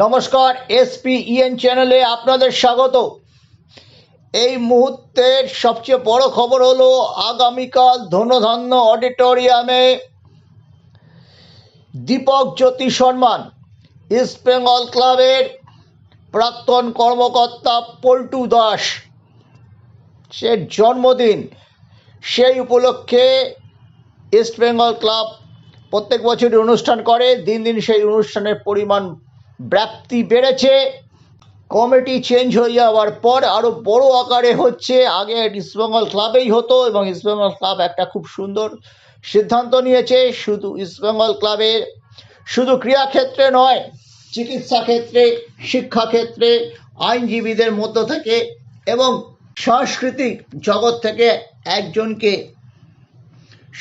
নমস্কার, এসপিইএন চ্যানেলে আপনাদের স্বাগত। এই মুহূর্তের সবচেয়ে বড় খবর হলো আগামীকাল ধনধান্য অডিটোরিয়ামে দীপক জ্যোতি সম্মান, ইস্ট বেঙ্গল ক্লাবের প্রাক্তন কর্মকর্তা পল্টু দাস সে জন্মদিন। সেই উপলক্ষে ইস্ট বেঙ্গল ক্লাব প্রত্যেক বছরই অনুষ্ঠান করে। দিন দিন সেই অনুষ্ঠানের পরিমাণ ব্যাপ্তি বেড়েছে। কমিটি চেঞ্জ হয়ে যাওয়ার পর আরও বড় আকারে হচ্ছে। আগে ইস্টবেঙ্গল ক্লাবেই হতো এবং ইস্টবেঙ্গল ক্লাব একটা খুব সুন্দর সিদ্ধান্ত নিয়েছে। শুধু ইস্টবেঙ্গল ক্লাবের শুধু ক্রীড়াক্ষেত্রে নয়, চিকিৎসা ক্ষেত্রে, শিক্ষাক্ষেত্রে, আইনজীবীদের মধ্য থেকে এবং সাংস্কৃতিক জগৎ থেকে একজনকে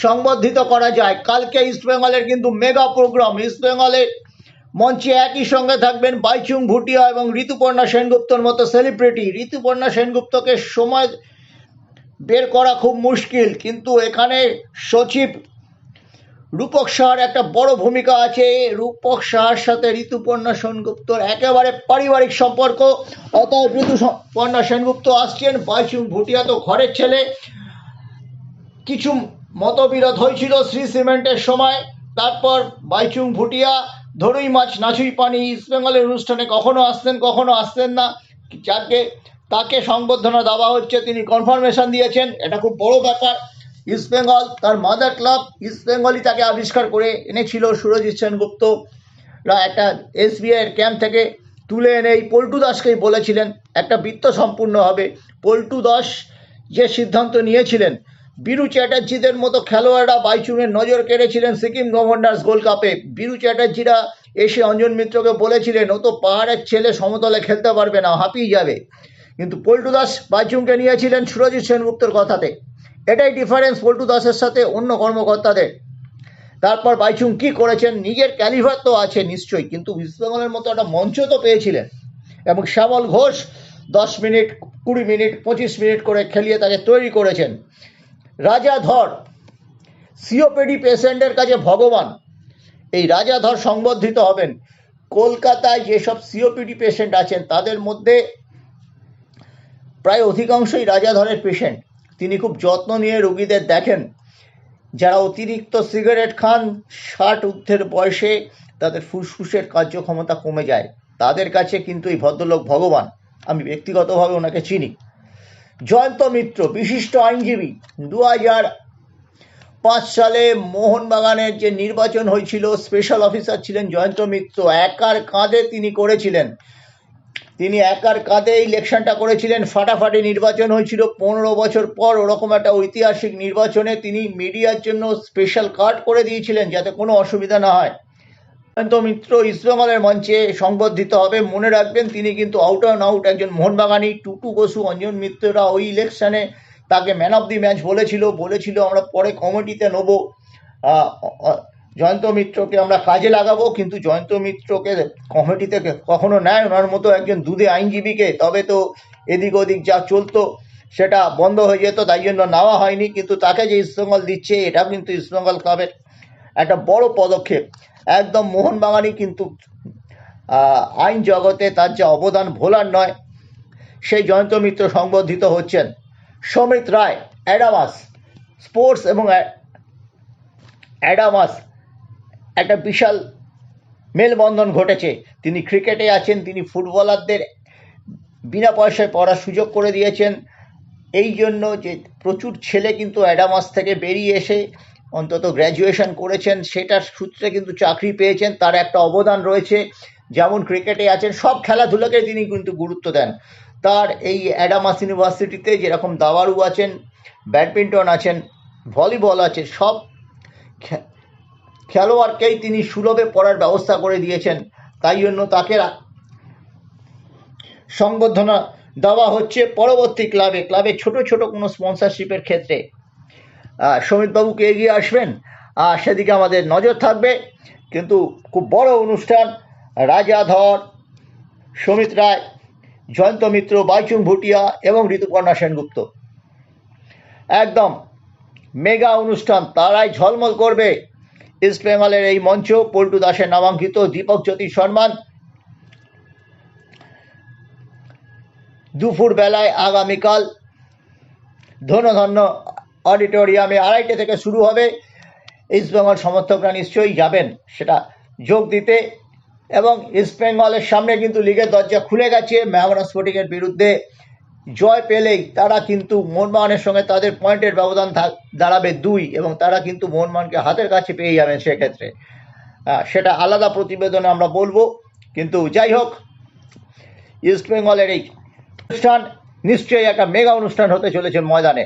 সংবর্ধিত করা যায়। কালকে ইস্টবেঙ্গলের কিন্তু মেগা প্রোগ্রাম। ইস্টবেঙ্গলের মঞ্চে একই সঙ্গে থাকবেন বাইচুং ভুটিয়া এবং ঋতুপর্ণা সেনগুপ্তর মতো সেলিব্রিটি। ঋতুপর্ণা সেনগুপ্তকে সময় বের করা খুব মুশকিল, কিন্তু এখানে সচিব রূপক সাহার একটা বড় ভূমিকা আছে। রূপক সাহার সাথে ঋতুপর্ণা সেনগুপ্তর একেবারে পারিবারিক সম্পর্ক, অতএব ঋতুপর্ণা সেনগুপ্ত আসছেন। বাইচুং ভুটিয়া তো ঘরের ছেলে। কিছু মতবিরোধ হয়েছিল শ্রী সিমেন্টের সময়, তারপর বাইচুং ভুটিয়া ধরুই মাছ নাচুই পানি ইস্টবেঙ্গলের অনুষ্ঠানে কখনো আসতেন কখনো আসতেন না। যাকে তাকে সংবর্ধনা দেওয়া হচ্ছে, তিনি কনফার্মেশন দিয়েছেন। এটা খুব বড় ব্যাপার। ইস্টবেঙ্গল তার মাদার ক্লাব, ইস্টবেঙ্গলই তাকে আবিষ্কার করে এনেছিল। সুরজিৎ সেনগুপ্তরা একটা এসবিআইয়ের ক্যাম্প থেকে তুলে এনে এই পল্টু দাসকেই বলেছিলেন একটা বৃত্ত সম্পূর্ণ হবে। পল্টু দাস যে সিদ্ধান্ত নিয়েছিলেন, বীরু চ্যাটার্জিদের মতো খেলোয়াড়রা বাইচুংয়ের নজর কেড়েছিলেন সিকিম গভর্নর্স গোল্ড কাপে। বীরু চ্যাটার্জিরা এসে অঞ্জন মিত্রকে বলেছিলেন ও তো পাহাড়ের ছেলে, সমতলে খেলতে পারবে না, হাঁপিয়ে যাবে। কিন্তু পল্টু দাস বাইচুংকে নিয়েছিলেন সুরজিৎ সেনগুপ্তর কথাতে। এটাই ডিফারেন্স পল্টু দাসের সাথে অন্য কর্মকর্তাদের। তারপর বাইচুং কি করেছেন, নিজের ক্যালিভার তো আছে নিশ্চয়ই, কিন্তু ইস্টবেঙ্গলের মতো একটা মঞ্চ তো পেয়েছিলেন। এবং শ্যামল ঘোষ 10 মিনিট, 20 মিনিট, 25 মিনিট করে খেলিয়ে তাকে তৈরি করেছেন। রাজা ধর সিওপিডি পেশেন্টের কাছে ভগবান। এই রাজা ধর সংবর্ধিত হবেন। কলকাতায় যেসব সিওপিডি পেশেন্ট আছেন তাদের মধ্যে প্রায় অধিকাংশই রাজা ধরের পেশেন্ট। তিনি খুব যত্ন নিয়ে রোগীদের দেখেন। যারা অতিরিক্ত সিগারেট খান, 60 ঊর্ধ্বের বয়সে তাদের ফুসফুসের কার্যক্ষমতা কমে যায়, তাদের কাছে কিন্তু এই ভদ্রলোক ভগবান। আমি ব্যক্তিগতভাবে ওনাকে চিনি। জয়ন্ত মিত্র বিশিষ্ট আইনজীবী। 2005 সালে মোহনবাগানের যে নির্বাচন হয়েছিল, স্পেশাল অফিসার ছিলেন জয়ন্ত মিত্র। একার কাঁধে তিনি করেছিলেন। তিনি একার কাঁধে ইলেকশনটা করেছিলেন। ফাটাফাটি নির্বাচন হয়েছিল। 15 বছর পর ওরকম একটা ঐতিহাসিক নির্বাচনে তিনি মিডিয়ার জন্য স্পেশাল কার্ড করে দিয়েছিলেন যাতে কোনো অসুবিধা না হয়। জয়ন্ত মিত্র ইস্টবেঙ্গলের মঞ্চে সংবর্ধিত হবে। মনে রাখবেন, তিনি কিন্তু আউট অ্যান্ড আউট একজন মোহনবাগানি। টুটু বসু, অঞ্জন মিত্ররা ওই ইলেকশনে তাকে ম্যান অফ দি ম্যাচ বলেছিল আমরা পরে কমিটিতে নেব, জয়ন্ত মিত্রকে আমরা কাজে লাগাবো। কিন্তু জয়ন্ত মিত্রকে কমিটিতে কখনো নেয় ওনার মতো একজন দুধে আইনজীবীকে, তবে তো এদিক ওদিক যা চলতো সেটা বন্ধ হয়ে যেত, তাই জন্য নেওয়া হয়নি। কিন্তু তাকে যে ইস্টবেঙ্গল দিচ্ছে, এটা কিন্তু ইস্টবেঙ্গল ক্লাবের একটা বড় পদক্ষেপ। একদম মোহনবাগানই, কিন্তু আইন জগতে তার যে অবদান ভোলার নয়। সেই জয়ন্ত মিত্র সংবর্ধিত হচ্ছেন। সমিত রায়, অ্যাডামাস স্পোর্টস এবং অ্যাডামাস একটা বিশাল মেলবন্ধন ঘটেছে। তিনি ক্রিকেটে আছেন, তিনি ফুটবলারদের বিনা পয়সায় পড়ার সুযোগ করে দিয়েছেন। এই জন্য যে প্রচুর ছেলে কিন্তু অ্যাডামাস থেকে বেরিয়ে এসে অন্তত গ্র্যাজুয়েশন করেছেন, সেটার সূত্রে কিন্তু চাকরি পেয়েছেন। তার একটা অবদান রয়েছে। যেমন ক্রিকেটে আছেন, সব খেলাধুলাকে তিনি কিন্তু গুরুত্ব দেন। তার এই অ্যাডামাস ইউনিভার্সিটিতে যেরকম দাবাড়ু আছেন, ব্যাডমিন্টন আছেন, ভলিবল আছে, সব খেলোয়াড়কেই তিনি সুলভে পড়ার ব্যবস্থা করে দিয়েছেন। তাই জন্য তাকে সংবর্ধনা দেওয়া হচ্ছে। পরবর্তী ক্লাবে ছোট ছোট কোনো স্পন্সরশিপের ক্ষেত্রে সমিতবাবুকে এগিয়ে আসবেন, সেদিকে আমাদের নজর থাকবে। কিন্তু খুব বড় অনুষ্ঠান। রাজা ধর, সমিত রায়, জয়ন্ত মিত্র, বাইচুং ভুটিয়া এবং ঋতুপর্ণা সেনগুপ্ত, একদম মেগা অনুষ্ঠান। তারাই ঝলমল করবে ইস্টবেঙ্গলের এই মঞ্চ। পল্টু দাসের নামাঙ্কিত দীপক জ্যোতি সম্মান দুপুর বেলায় আগামীকাল ধন্য অডিটোরিয়ামে 2:30 থেকে শুরু হবে। ইস্টবেঙ্গল সমর্থকরা নিশ্চয়ই যাবেন সেটা যোগ দিতে। এবং ইস্টবেঙ্গলের সামনে কিন্তু লিগের দরজা খুলে গেছে। মেহমানা স্পোর্টিংয়ের বিরুদ্ধে জয় পেলেই তারা কিন্তু মোহনবাগানের সঙ্গে তাদের পয়েন্টের ব্যবধান দাঁড়াবে 2 এবং তারা কিন্তু মোহনবাগানকে হাতের কাছে পেয়ে যাবেন। সেক্ষেত্রে সেটা আলাদা প্রতিবেদনে আমরা বলবো। কিন্তু যাই হোক, ইস্টবেঙ্গলের এই অনুষ্ঠান নিশ্চয়ই একটা মেগা অনুষ্ঠান হতে চলেছে ময়দানে।